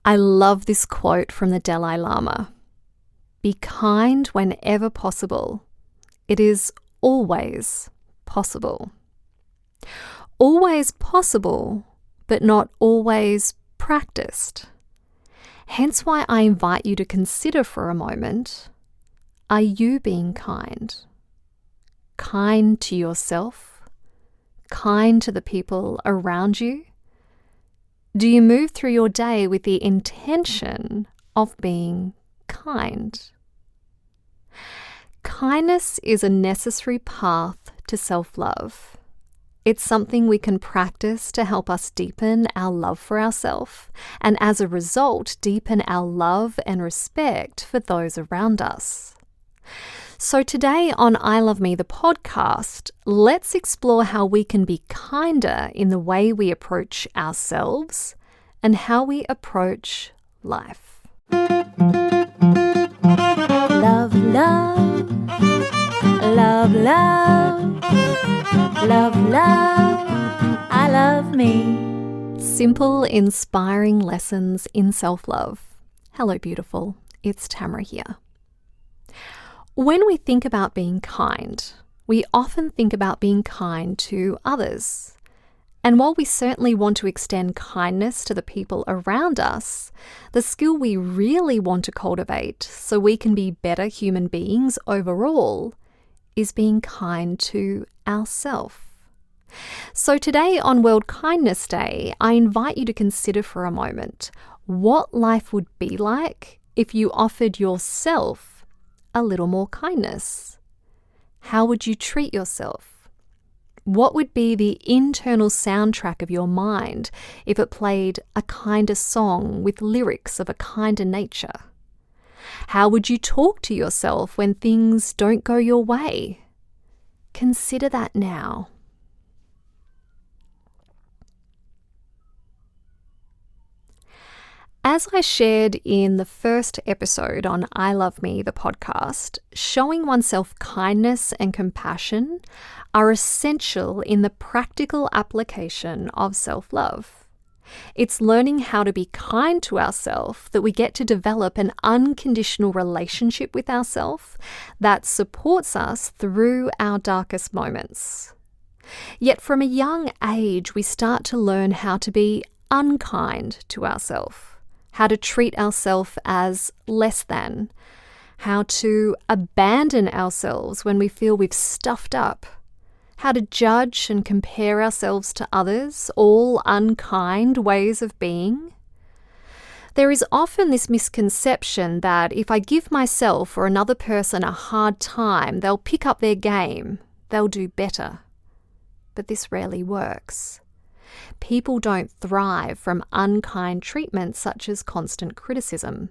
I love this quote from the Dalai Lama. Be kind whenever possible. It is always possible. Always possible, but not always practiced. Hence why I invite you to consider for a moment, are you being kind? Kind to yourself? Kind to the people around you? Do you move through your day with the intention of being kind? Kindness is a necessary path to self-love. It's something we can practice to help us deepen our love for ourselves and as a result, deepen our love and respect for those around us. So today on I Love Me, the podcast, let's explore how we can be kinder in the way we approach ourselves and how we approach life. Love, love, love, love, love, love, I love me. Simple, inspiring lessons in self-love. Hello, beautiful. It's Tamra here. When we think about being kind, we often think about being kind to others. And while we certainly want to extend kindness to the people around us, the skill we really want to cultivate so we can be better human beings overall is being kind to ourselves. So today on World Kindness Day, I invite you to consider for a moment what life would be like if you offered yourself a little more kindness. How would you treat yourself? What would be the internal soundtrack of your mind if it played a kinder song with lyrics of a kinder nature? How would you talk to yourself when things don't go your way? Consider that now. As I shared in the first episode on I Love Me, the podcast, showing oneself kindness and compassion are essential in the practical application of self-love. It's learning how to be kind to ourselves that we get to develop an unconditional relationship with ourselves that supports us through our darkest moments. Yet from a young age, we start to learn how to be unkind to ourselves. How to treat ourselves as less than, how to abandon ourselves when we feel we've stuffed up, how to judge and compare ourselves to others, all unkind ways of being. There is often this misconception that if I give myself or another person a hard time, they'll pick up their game, they'll do better. But this rarely works. People don't thrive from unkind treatment such as constant criticism.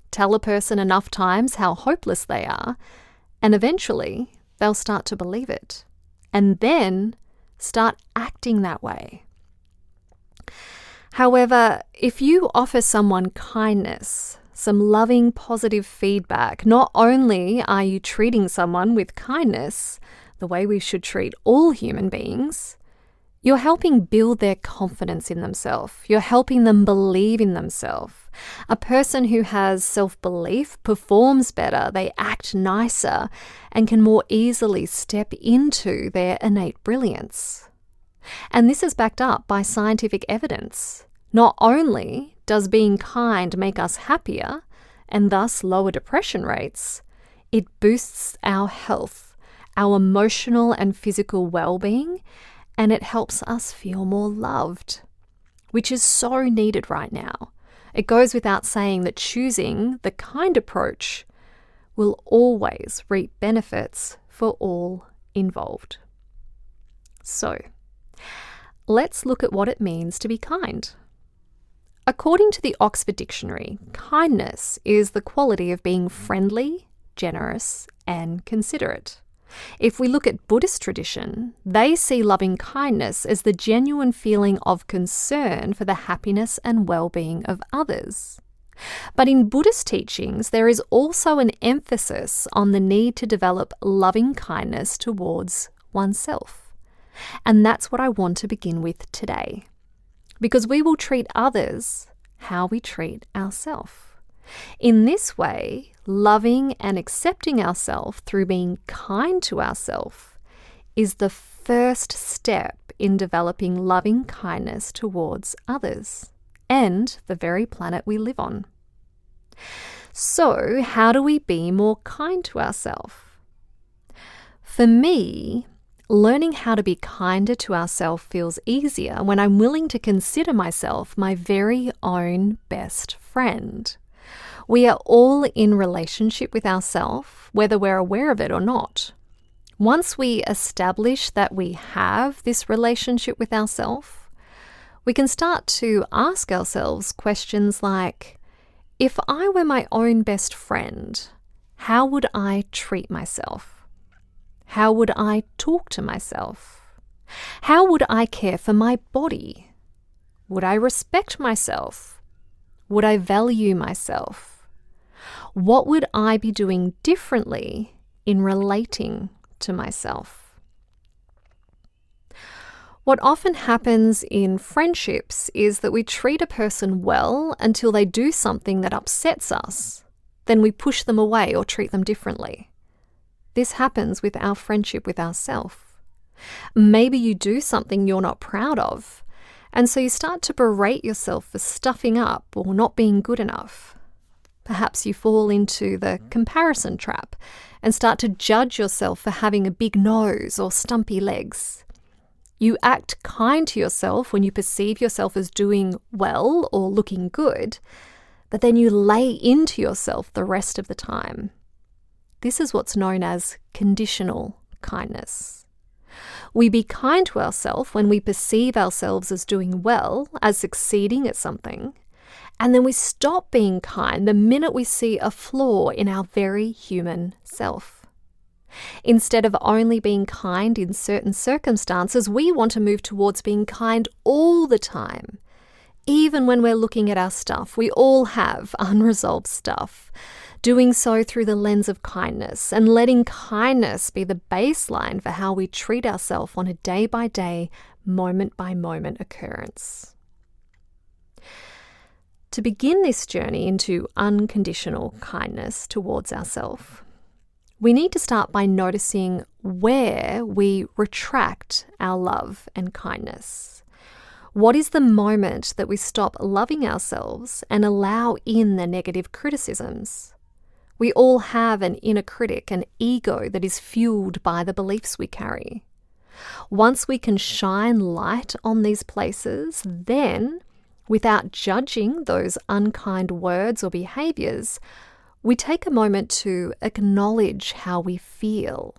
Tell a person enough times how hopeless they are, and eventually they'll start to believe it, and then start acting that way. However, if you offer someone kindness, some loving, positive feedback, not only are you treating someone with kindness, the way we should treat all human beings, you're helping build their confidence in themselves. You're helping them believe in themselves. A person who has self-belief performs better, they act nicer, and can more easily step into their innate brilliance. And this is backed up by scientific evidence. Not only does being kind make us happier and thus lower depression rates, it boosts our health, our emotional and physical well-being, and it helps us feel more loved, which is so needed right now. It goes without saying that choosing the kind approach will always reap benefits for all involved. So, let's look at what it means to be kind. According to the Oxford Dictionary, kindness is the quality of being friendly, generous, and considerate. If we look at Buddhist tradition, they see loving kindness as the genuine feeling of concern for the happiness and well-being of others. But in Buddhist teachings, there is also an emphasis on the need to develop loving kindness towards oneself. And that's what I want to begin with today. Because we will treat others how we treat ourselves. In this way, loving and accepting ourselves through being kind to ourselves is the first step in developing loving kindness towards others and the very planet we live on. So, how do we be more kind to ourselves? For me, learning how to be kinder to ourselves feels easier when I'm willing to consider myself my very own best friend. We are all in relationship with ourselves, whether we're aware of it or not. Once we establish that we have this relationship with ourselves, we can start to ask ourselves questions like, if I were my own best friend, how would I treat myself? How would I talk to myself? How would I care for my body? Would I respect myself? Would I value myself? What would I be doing differently in relating to myself? What often happens in friendships is that we treat a person well until they do something that upsets us. Then we push them away or treat them differently. This happens with our friendship with ourselves. Maybe you do something you're not proud of, and so you start to berate yourself for stuffing up or not being good enough. Perhaps you fall into the comparison trap and start to judge yourself for having a big nose or stumpy legs. You act kind to yourself when you perceive yourself as doing well or looking good, but then you lay into yourself the rest of the time. This is what's known as conditional kindness. We be kind to ourselves when we perceive ourselves as doing well, as succeeding at something, and then we stop being kind the minute we see a flaw in our very human self. Instead of only being kind in certain circumstances, we want to move towards being kind all the time. Even when we're looking at our stuff, we all have unresolved stuff. Doing so through the lens of kindness and letting kindness be the baseline for how we treat ourselves on a day-by-day, moment-by-moment occurrence. To begin this journey into unconditional kindness towards ourselves, we need to start by noticing where we retract our love and kindness. What is the moment that we stop loving ourselves and allow in the negative criticisms? We all have an inner critic, an ego that is fueled by the beliefs we carry. Once we can shine light on these places, then, without judging those unkind words or behaviors, we take a moment to acknowledge how we feel.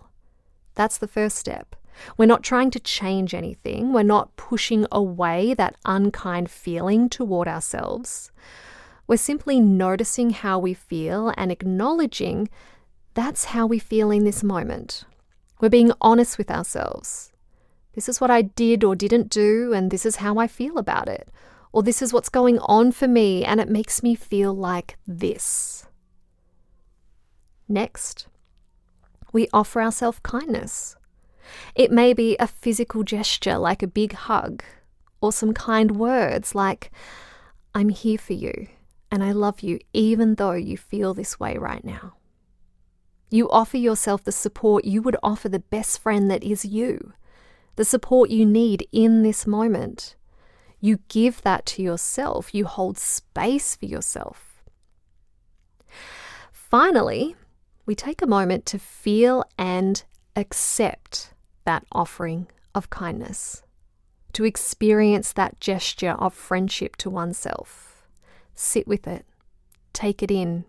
That's the first step. We're not trying to change anything. We're not pushing away that unkind feeling toward ourselves. We're simply noticing how we feel and acknowledging that's how we feel in this moment. We're being honest with ourselves. This is what I did or didn't do, and this is how I feel about it. Or this is what's going on for me, and it makes me feel like this. Next, we offer ourselves kindness. It may be a physical gesture like a big hug, or some kind words like, I'm here for you, and I love you even though you feel this way right now. You offer yourself the support you would offer the best friend that is you, the support you need in this moment. You give that to yourself. You hold space for yourself. Finally, we take a moment to feel and accept that offering of kindness, to experience that gesture of friendship to oneself. Sit with it. Take it in.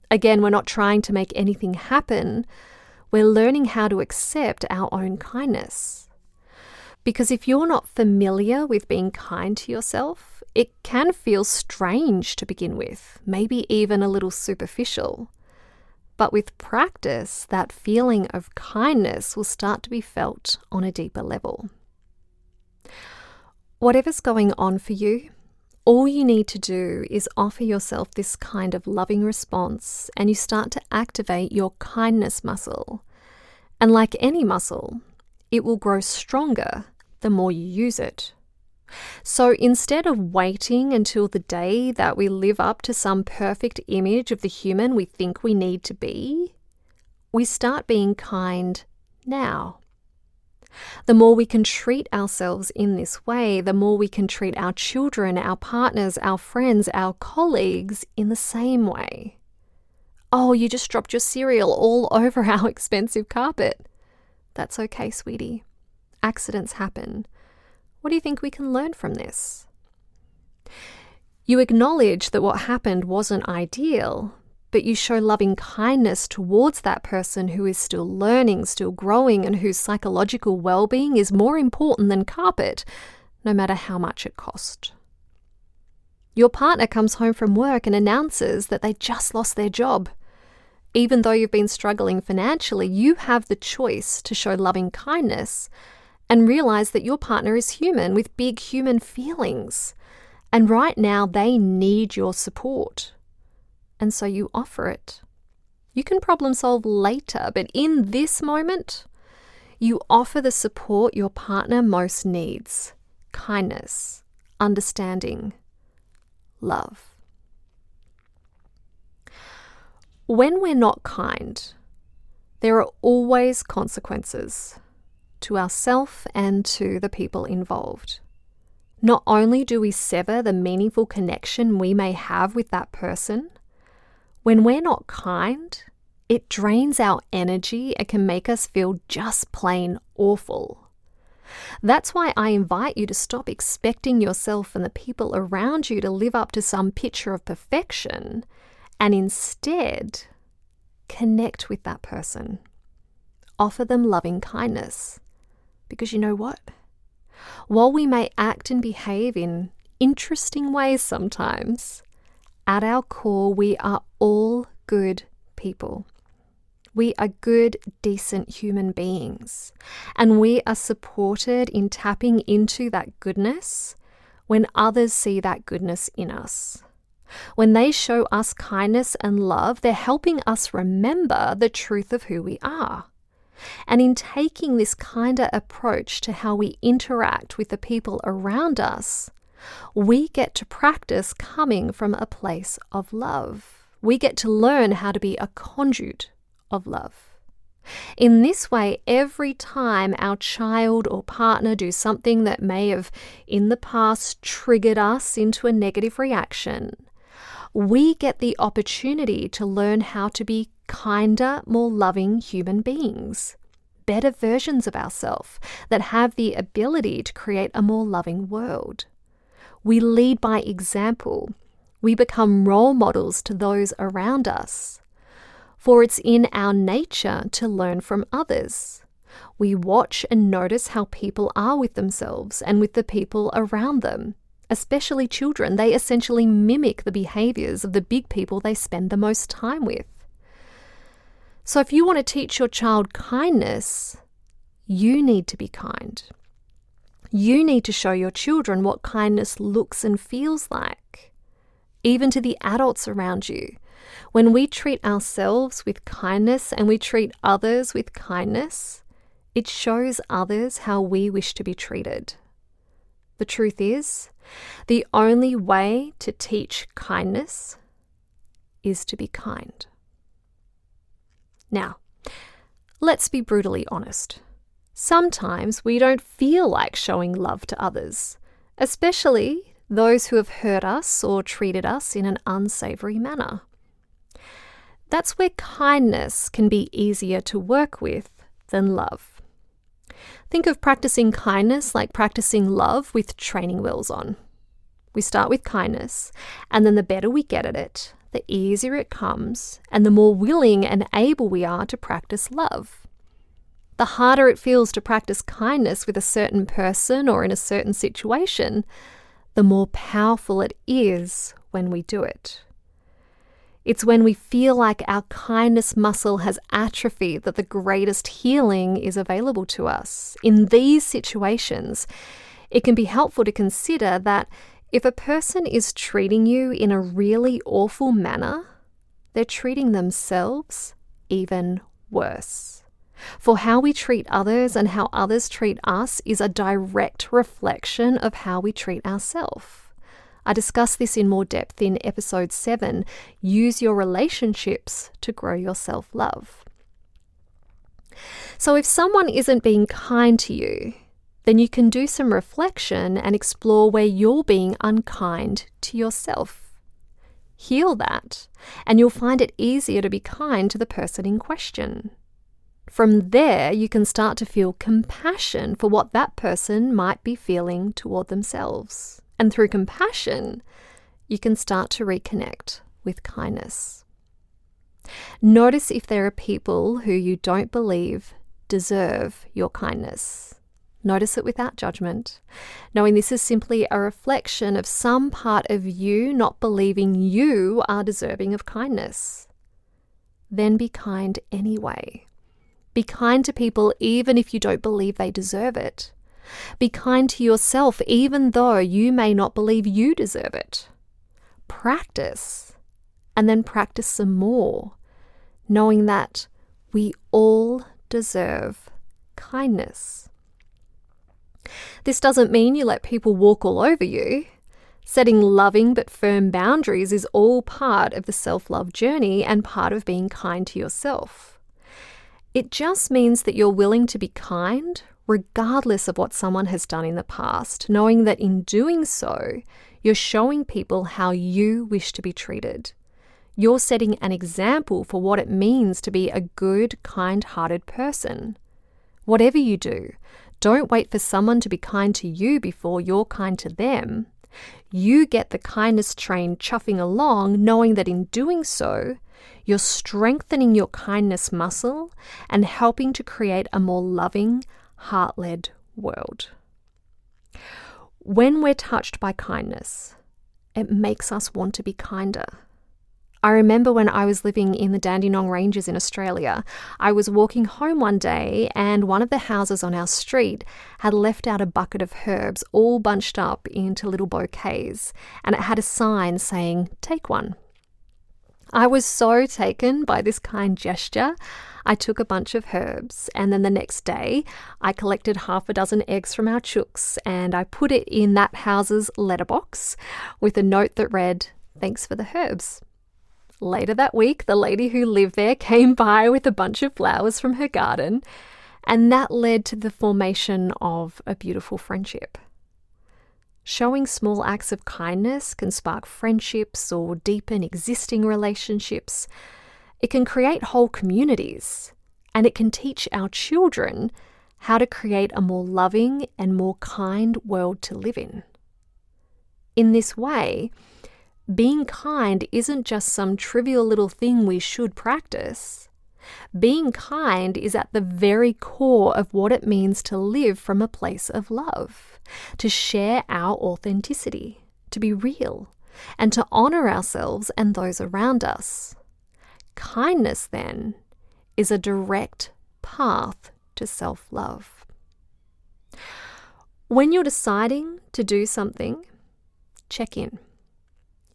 Again, we're not trying to make anything happen. We're learning how to accept our own kindness. Because if you're not familiar with being kind to yourself, it can feel strange to begin with, maybe even a little superficial. But with practice, that feeling of kindness will start to be felt on a deeper level. Whatever's going on for you, all you need to do is offer yourself this kind of loving response, and you start to activate your kindness muscle. And like any muscle, it will grow stronger the more you use it. So instead of waiting until the day that we live up to some perfect image of the human we think we need to be, we start being kind now. The more we can treat ourselves in this way, the more we can treat our children, our partners, our friends, our colleagues in the same way. Oh, you just dropped your cereal all over our expensive carpet. That's okay, sweetie. Accidents happen. What do you think we can learn from this? You acknowledge that what happened wasn't ideal, but you show loving kindness towards that person who is still learning, still growing, and whose psychological well-being is more important than carpet, no matter how much it cost. Your partner comes home from work and announces that they just lost their job. Even though you've been struggling financially, you have the choice to show loving kindness and realize that your partner is human with big human feelings. And right now they need your support. And so you offer it. You can problem solve later, but in this moment, you offer the support your partner most needs: kindness, understanding, love. When we're not kind, there are always consequences to ourselves and to the people involved. Not only do we sever the meaningful connection we may have with that person, when we're not kind, it drains our energy and can make us feel just plain awful. That's why I invite you to stop expecting yourself and the people around you to live up to some picture of perfection and instead connect with that person. Offer them loving kindness. Because you know what? While we may act and behave in interesting ways sometimes, at our core, we are all good people. We are good, decent human beings. And we are supported in tapping into that goodness when others see that goodness in us. When they show us kindness and love, they're helping us remember the truth of who we are. And in taking this kinder approach to how we interact with the people around us, we get to practice coming from a place of love. We get to learn how to be a conduit of love. In this way, every time our child or partner do something that may have in the past triggered us into a negative reaction, we get the opportunity to learn how to be kinder, more loving human beings, better versions of ourselves that have the ability to create a more loving world. We lead by example. We become role models to those around us. For it's in our nature to learn from others. We watch and notice how people are with themselves and with the people around them. Especially children, they essentially mimic the behaviors of the big people they spend the most time with. So if you want to teach your child kindness, you need to be kind. You need to show your children what kindness looks and feels like, even to the adults around you. When we treat ourselves with kindness and we treat others with kindness, it shows others how we wish to be treated. The truth is, the only way to teach kindness is to be kind. Now, let's be brutally honest. Sometimes we don't feel like showing love to others, especially those who have hurt us or treated us in an unsavory manner. That's where kindness can be easier to work with than love. Think of practicing kindness like practicing love with training wheels on. We start with kindness, and then the better we get at it, the easier it comes, and the more willing and able we are to practice love. The harder it feels to practice kindness with a certain person or in a certain situation, the more powerful it is when we do it. It's when we feel like our kindness muscle has atrophied that the greatest healing is available to us. In these situations, it can be helpful to consider that if a person is treating you in a really awful manner, they're treating themselves even worse. For how we treat others and how others treat us is a direct reflection of how we treat ourselves. I discuss this in more depth in episode 7, Use Your Relationships to Grow Your Self-Love. So if someone isn't being kind to you, then you can do some reflection and explore where you're being unkind to yourself. Heal that, and you'll find it easier to be kind to the person in question. From there, you can start to feel compassion for what that person might be feeling toward themselves. And through compassion, you can start to reconnect with kindness. Notice if there are people who you don't believe deserve your kindness. Notice it without judgment, knowing this is simply a reflection of some part of you not believing you are deserving of kindness. Then be kind anyway. Be kind to people even if you don't believe they deserve it. Be kind to yourself even though you may not believe you deserve it. Practice, and then practice some more, knowing that we all deserve kindness. This doesn't mean you let people walk all over you. Setting loving but firm boundaries is all part of the self-love journey and part of being kind to yourself. It just means that you're willing to be kind regardless of what someone has done in the past, knowing that in doing so, you're showing people how you wish to be treated. You're setting an example for what it means to be a good, kind-hearted person. Whatever you do, don't wait for someone to be kind to you before you're kind to them. You get the kindness train chuffing along, knowing that in doing so, you're strengthening your kindness muscle and helping to create a more loving, heart-led world. When we're touched by kindness, it makes us want to be kinder. I remember when I was living in the Dandenong Ranges in Australia, I was walking home one day and one of the houses on our street had left out a bucket of herbs all bunched up into little bouquets, and it had a sign saying, "Take one." I was so taken by this kind gesture, I took a bunch of herbs, and then the next day I collected 6 eggs from our chooks and I put it in that house's letterbox with a note that read, "Thanks for the herbs." Later that week, the lady who lived there came by with a bunch of flowers from her garden, and that led to the formation of a beautiful friendship. Showing small acts of kindness can spark friendships or deepen existing relationships. It can create whole communities, and it can teach our children how to create a more loving and more kind world to live in. In this way, being kind isn't just some trivial little thing we should practice. Being kind is at the very core of what it means to live from a place of love, to share our authenticity, to be real, and to honor ourselves and those around us. Kindness, then, is a direct path to self-love. When you're deciding to do something, check in.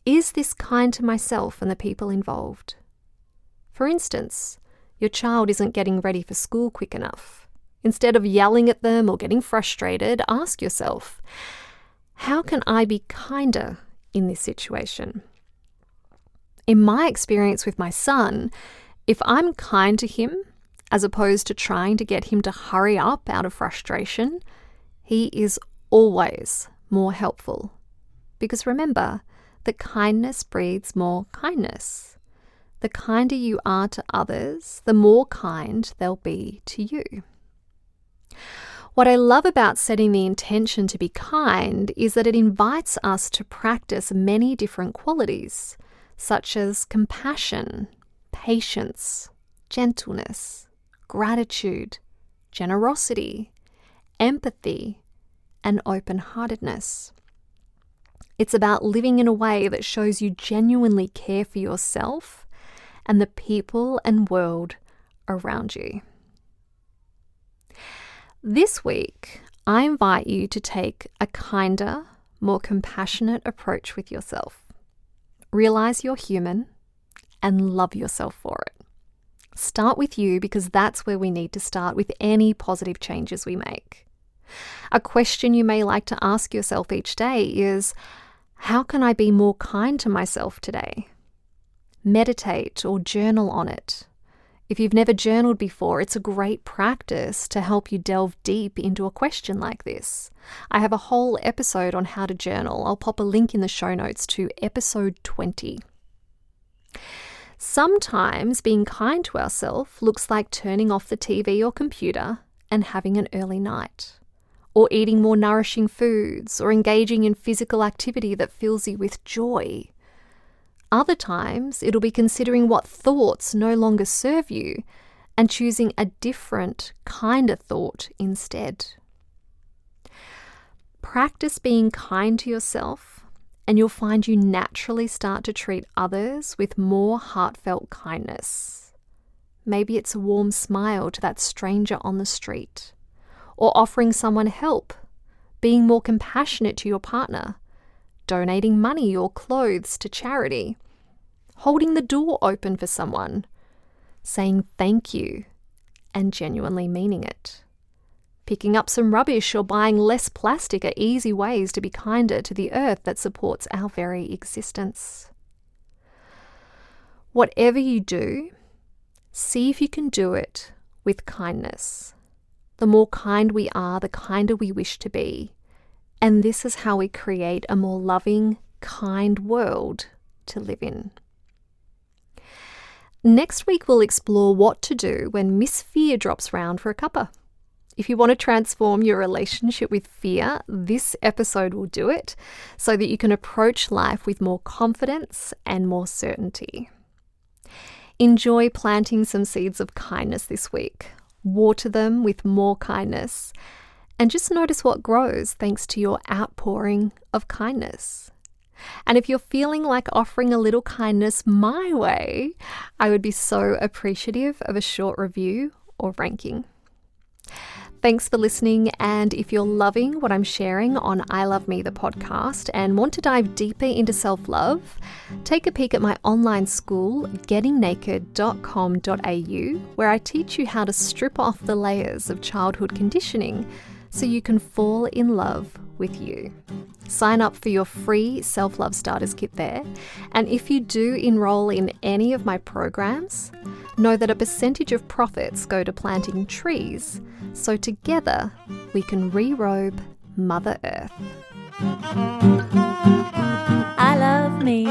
Is this kind to myself and the people involved? For instance, your child isn't getting ready for school quick enough. Instead of yelling at them or getting frustrated, ask yourself, how can I be kinder in this situation? In my experience with my son, if I'm kind to him, as opposed to trying to get him to hurry up out of frustration, he is always more helpful. Because remember, that kindness breeds more kindness. The kinder you are to others, the more kind they'll be to you. What I love about setting the intention to be kind is that it invites us to practice many different qualities, such as compassion, patience, gentleness, gratitude, generosity, empathy, and open-heartedness. It's about living in a way that shows you genuinely care for yourself and the people and world around you. This week, I invite you to take a kinder, more compassionate approach with yourself. Realize you're human and love yourself for it. Start with you, because that's where we need to start with any positive changes we make. A question you may like to ask yourself each day is, how can I be more kind to myself today? Meditate or journal on it. If you've never journaled before, it's a great practice to help you delve deep into a question like this. I have a whole episode on how to journal. I'll pop a link in the show notes to episode 20. Sometimes being kind to ourselves looks like turning off the TV or computer and having an early night, or eating more nourishing foods, or engaging in physical activity that fills you with joy. Other times, it'll be considering what thoughts no longer serve you and choosing a different, kinder thought instead. Practice being kind to yourself, and you'll find you naturally start to treat others with more heartfelt kindness. Maybe it's a warm smile to that stranger on the street, or offering someone help, being more compassionate to your partner, donating money or clothes to charity, holding the door open for someone, saying thank you and genuinely meaning it. Picking up some rubbish or buying less plastic are easy ways to be kinder to the earth that supports our very existence. Whatever you do, see if you can do it with kindness. The more kind we are, the kinder we wish to be. And this is how we create a more loving, kind world to live in. Next week, we'll explore what to do when Miss Fear drops round for a cuppa. If you want to transform your relationship with fear, this episode will do it, so that you can approach life with more confidence and more certainty. Enjoy planting some seeds of kindness this week. Water them with more kindness, and just notice what grows thanks to your outpouring of kindness. And if you're feeling like offering a little kindness my way, I would be so appreciative of a short review or ranking. Thanks for listening, and if you're loving what I'm sharing on I Love Me, the podcast, and want to dive deeper into self-love, take a peek at my online school, gettingnaked.com.au, where I teach you how to strip off the layers of childhood conditioning so you can fall in love with you. Sign up for your free self-love starters kit there, and if you do enroll in any of my programs, know that a percentage of profits go to planting trees, so together we can re-robe Mother Earth. I love me.